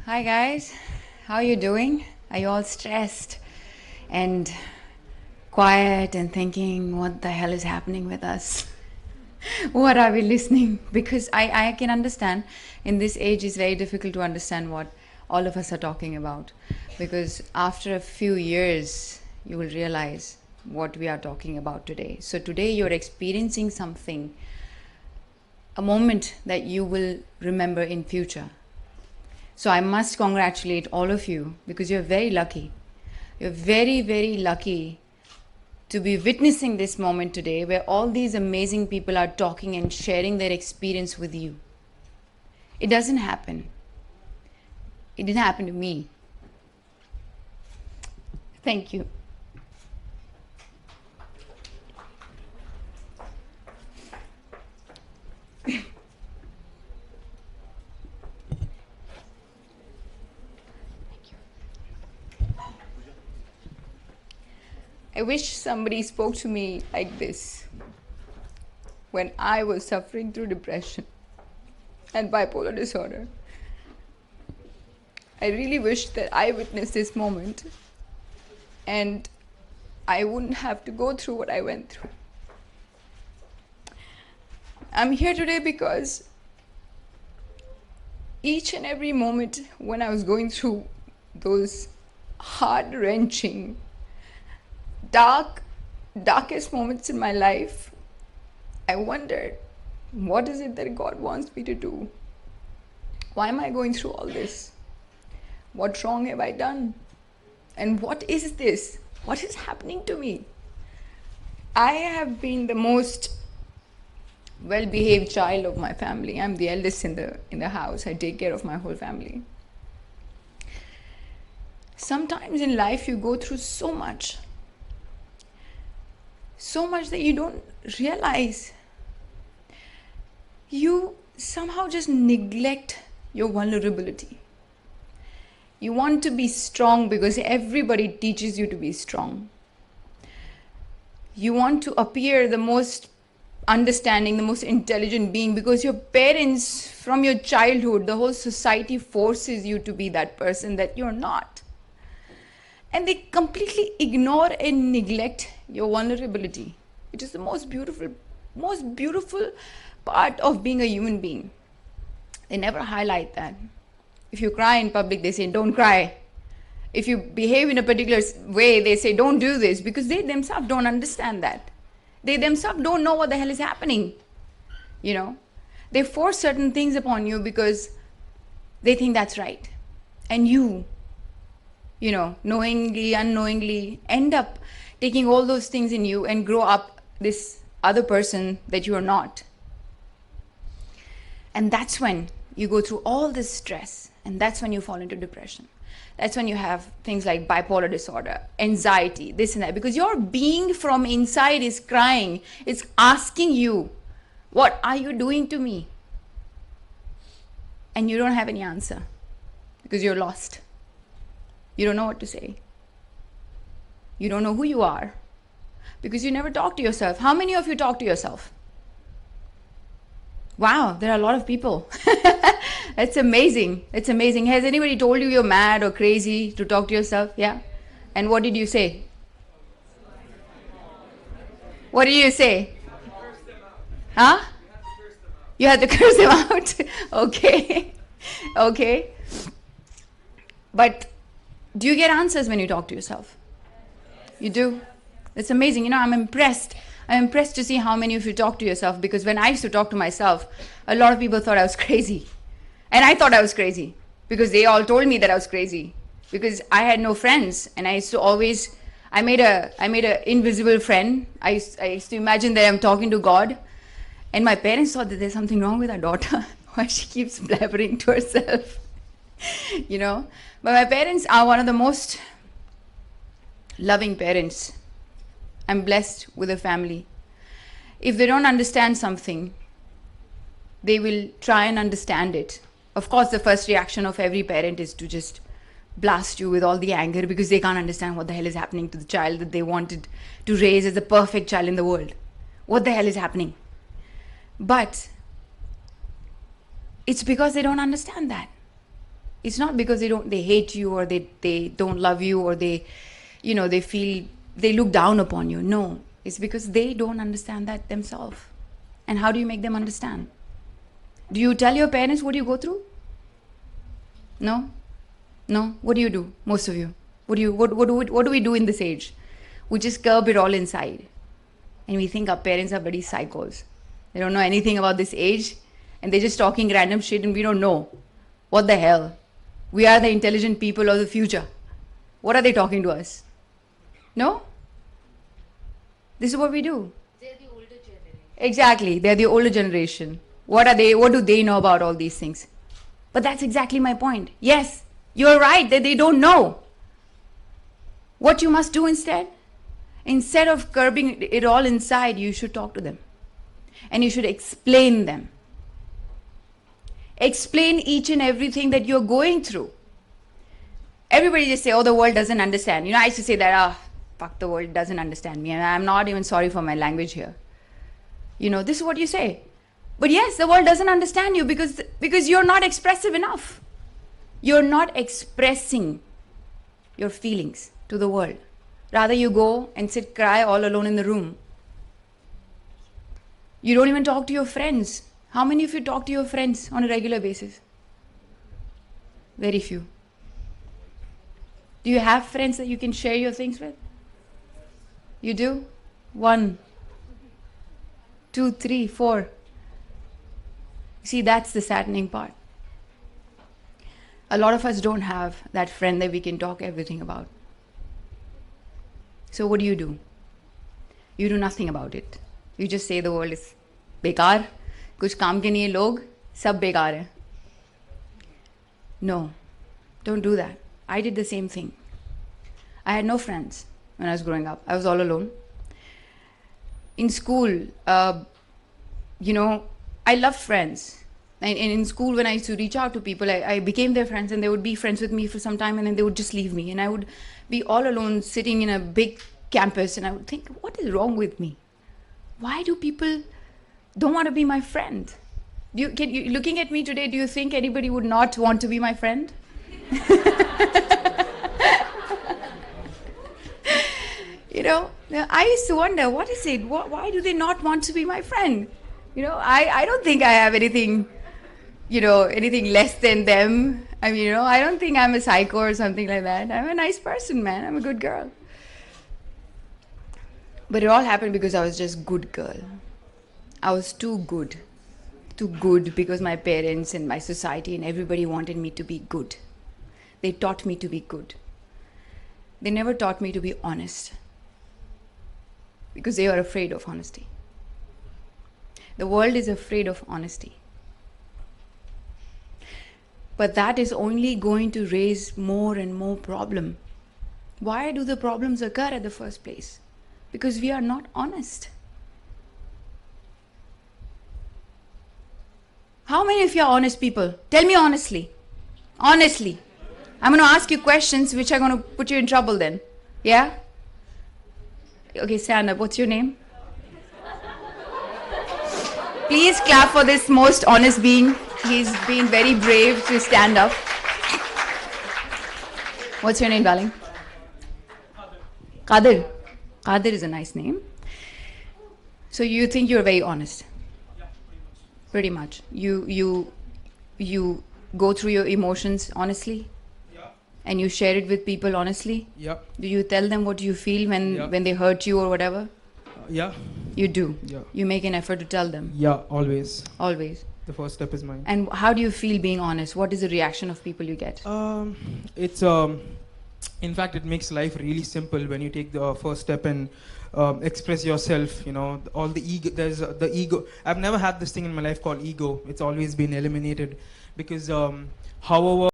Hi guys, how are you doing? Are you all stressed and quiet and thinking what the hell is happening with us? What are we listening? Because I can understand in this age it's very difficult to understand what all of us are talking about. Because after a few years you will realize what we are talking about today. So today you're experiencing something, a moment that you will remember in future. So I must congratulate all of you because you're very lucky. You're very, very lucky to be witnessing this moment today where all these amazing people are talking and sharing their experience with you. It doesn't happen. It didn't happen to me. Thank you. I wish somebody spoke to me like this when I was suffering through depression and bipolar disorder. I really wish that I witnessed this moment and I wouldn't have to go through what I went through. I'm here today because each and every moment when I was going through those heart-wrenching, darkest moments in my life, I wondered, what is it that God wants me to do? Why am I going through all this? What wrong have I done? And what is this? What is happening to me? I have been the most well-behaved child of my family. I'm the eldest in the house. I take care of my whole family. Sometimes in life you go through so much that you don't realize. You somehow just neglect your vulnerability. You want to be strong because everybody teaches you to be strong. You want to appear the most understanding, the most intelligent being because your parents, from your childhood, the whole society forces you to be that person that you're not. And they completely ignore and neglect your vulnerability, which is the most beautiful part of being a human being. They never highlight that. If you cry in public, they say, don't cry. If you behave in a particular way, they say, don't do this, because they themselves don't understand that. They themselves don't know what the hell is happening. You know, they force certain things upon you because they think that's right. And you know, knowingly, unknowingly, end up taking all those things in you and grow up this other person that you are not. And that's when you go through all this stress, and that's when you fall into depression. That's when you have things like bipolar disorder, anxiety, this and that, because your being from inside is crying. It's asking you, what are you doing to me? And you don't have any answer because you're lost. You don't know what to say. You don't know who you are because you never talk to yourself. How many of you talk to yourself? Wow, there are a lot of people. That's amazing. It's amazing. Has anybody told you you're mad or crazy to talk to yourself? Yeah? And what did you say? What did you say? Huh? You had to curse them out? Okay. Okay. But do you get answers when you talk to yourself? You do? It's amazing. You know, I'm impressed. I'm impressed to see how many of you talk to yourself, because when I used to talk to myself, a lot of people thought I was crazy. And I thought I was crazy because they all told me that I was crazy because I had no friends. And I used to always, I made a invisible friend. I used to imagine that I'm talking to God. And my parents thought that there's something wrong with our daughter. Why she keeps blabbering to herself. You know, but my parents are one of the most loving parents. I'm blessed with a family. If they don't understand something, they will try and understand it. Of course, the first reaction of every parent is to just blast you with all the anger because they can't understand what the hell is happening to the child that they wanted to raise as the perfect child in the world. What the hell is happening? But it's because they don't understand that. It's not because they hate you, or they don't love you, or they feel they look down upon you. No, it's because they don't understand that themselves. And how do you make them understand? Do you tell your parents what you go through? No? No? What do you do, most of you? What do we do in this age? We just curb it all inside. And we think our parents are bloody psychos. They don't know anything about this age, and they're just talking random shit, and we don't know. What the hell? We are the intelligent people of the future. What are they talking to us? No? This is what we do. They're the older generation. Exactly. They're the older generation. What do they know about all these things? But that's exactly my point. Yes, you're right that they don't know. What you must do instead of curbing it all inside, you should talk to them. And you should explain them. Explain each and everything that you're going through. Everybody just say, oh, the world doesn't understand. I used to say that, fuck, the world doesn't understand me. And I'm not even sorry for my language here. This is what you say. But yes, the world doesn't understand you because you're not expressive enough. You're not expressing your feelings to the world. Rather, you go and cry all alone in the room. You don't even talk to your friends. How many of you talk to your friends on a regular basis? Very few. Do you have friends that you can share your things with? You do? 1, 2, 3, 4. See, that's the saddening part. A lot of us don't have that friend that we can talk everything about. So what do? You do nothing about it. You just say the world is bekar, kuch kaam ke nahi hai log, sab bekar hai. No, don't do that. I did the same thing. I had no friends when I was growing up. I was all alone. In school, I loved friends. And in school, when I used to reach out to people, I became their friends, and they would be friends with me for some time, and then they would just leave me. And I would be all alone sitting in a big campus, and I would think, what is wrong with me? Why do people don't want to be my friend? Looking at me today, do you think anybody would not want to be my friend? I used to wonder, what is it? Why do they not want to be my friend? I don't think I have anything less than them. I don't think I'm a psycho or something like that. I'm a nice person, man. I'm a good girl. But it all happened because I was just good girl. I was too good. Too good because my parents and my society and everybody wanted me to be good. They taught me to be good. They never taught me to be honest. Because they are afraid of honesty. The world is afraid of honesty. But that is only going to raise more and more problem. Why do the problems occur at the first place? Because we are not honest. How many of you are honest people? Tell me honestly. Honestly. I'm going to ask you questions which are going to put you in trouble then. Yeah? Okay, stand up. What's your name? Please clap for this most honest being. He's been very brave to stand up. What's your name, darling? Qadir. Qadir is a nice name. So you think you're very honest? Yeah, pretty much. You go through your emotions honestly? Yeah. And you share it with people honestly? Yeah. Do you tell them what you feel when they hurt you or whatever? Yeah. You do? Yeah. You make an effort to tell them? Yeah, always. Always? The first step is mine. And how do you feel being honest? What is the reaction of people you get? It's in fact, it makes life really simple when you take the first step and express yourself. All the ego. There's the ego. I've never had this thing in my life called ego. It's always been eliminated because, however.